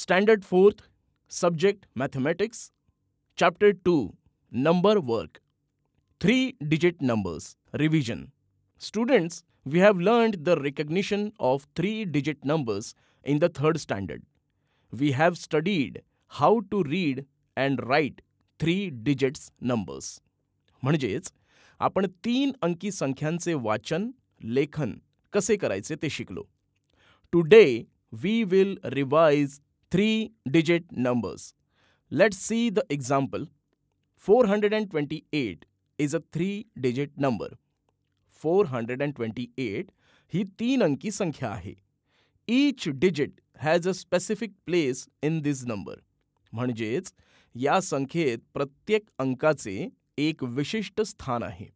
Standard 4th, Subject Mathematics, Chapter 2, Number Work, 3-digit numbers, revision. Students, we have learned the recognition of 3-digit numbers in the 3rd standard. We have studied how to read and write 3 digits numbers. म्हणजेच आपण 3 अंकी संख्यांचे वाचन, लेखन कसे करायचे ते शिकलो. Today we will revise 3-digit numbers. Let's see the example. 428 is a 3-digit number. 428 ही 3 अंकी संख्या आहे. Each digit has a specific place in this number. म्हणजेच या संख्येत प्रत्येक अंकाचे एक विशिष्ट स्थान आहे.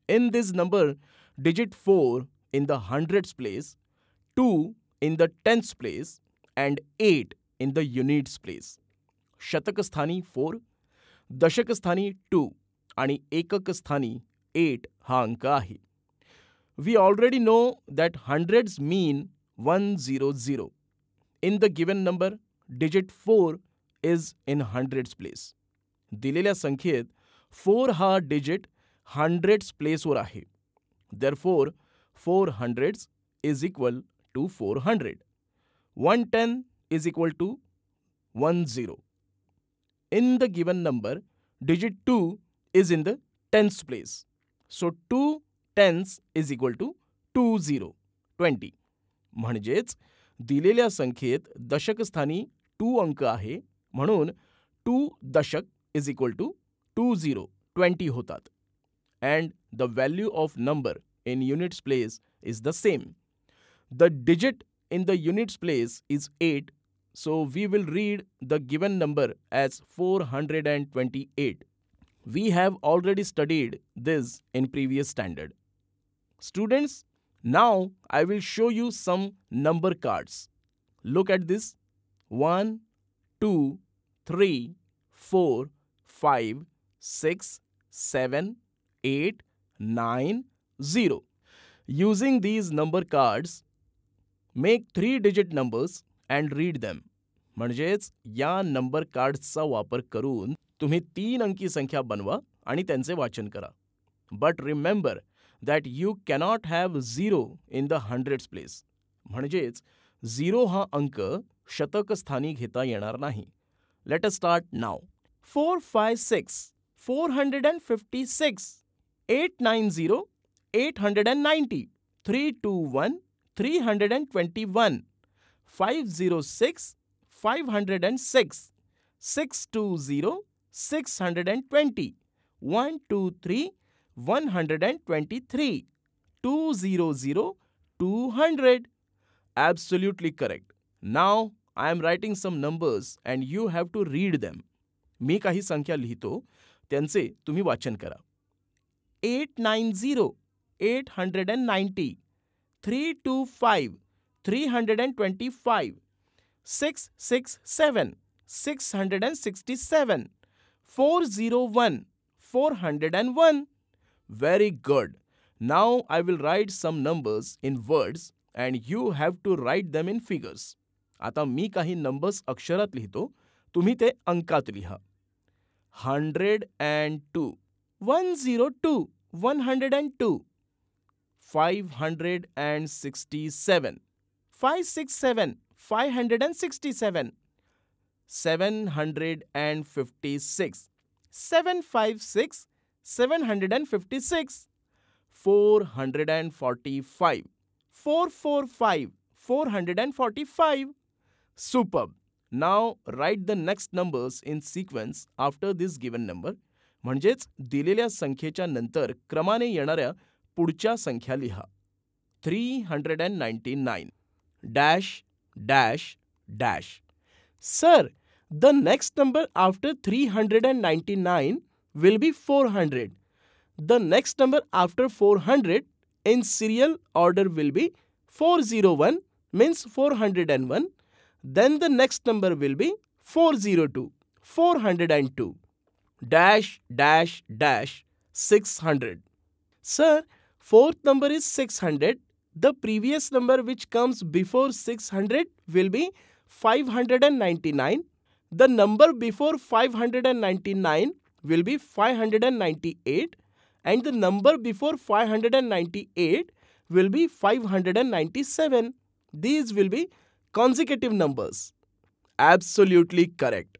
In this number, digit 4 in the hundreds place, 2 in the tens place and 8 in the units place. शतक स्थानी 4, दशक स्थानी 2 आणि एकक स्थानी 8 हा अंक आहे. We already know that hundreds mean 100. In the given number, digit 4 is in hundreds place. दिलेल्या संख्येत 4 हा डिजिट hundreds प्लेसवर आहे. Therefore, 4 hundreds is equal to 400. 110 is equal to 10. In the given number, digit 2 is in the tens place. So 2 tens is equal to 20. म्हणजेच दिलेल्या संख्येत दशक स्थानी 2 अंक आहे, म्हणून 2 दशक is equal to 20 होतात. And the value of number in units place is the same. The digit in the units place is 8, so we will read the given number as 428. We have already studied this in previous standard. Students, now I will show you some number cards. Look at this. 1, 2, 3, 4, 5, 6, 7, 8, 9, 0. Using these number cards, make 3-digit numbers and read them. म्हणजेच या number कार्ड्सचा वापर करून तुम्ही 3 अंकी संख्या बनवा आणि त्यांचे वाचन करा. But remember that you cannot have 0 in the hundreds place. म्हणजेच 0 हा अंक शतक स्थानी घेता येणार नाही. Let us start now. 456, 456, 890, 890, 321, 321, 506, 506, 620, 620, 123, 123, 200, 200. Absolutely correct. Now I am writing some numbers and you have to read them. मी काही संख्या लिहितो, त्यांचे तुम्ही वाचन करा. 890, 890, 325, 325, 667, 667, 401, 401. Very good. Now I will write some numbers in words and you have to write them in figures. आता मी काही numbers अक्षरात लिहितो, तुम्ही ते अंकात लिहा. 102, 102, 102, 567, 567, 567, 756, 756, 756, 445, 445, 445. Superb. Now write the next numbers in sequence after this given number. म्हणजेच दिलेल्या संख्येच्या नंतर क्रमाने येणाऱ्या पुढच्या संख्या लिहा. 399 dash dash dash. Sir, the next number after 399 will be 400. The next number after 400 in serial order will be 401, means 401. Then the next number will be 402, 402. Dash dash dash 600. Sir, fourth number is 600. The previous number which comes before 600 will be 599, the number before 599 will be 598, and the number before 598 will be 597. These will be consecutive numbers. Absolutely correct.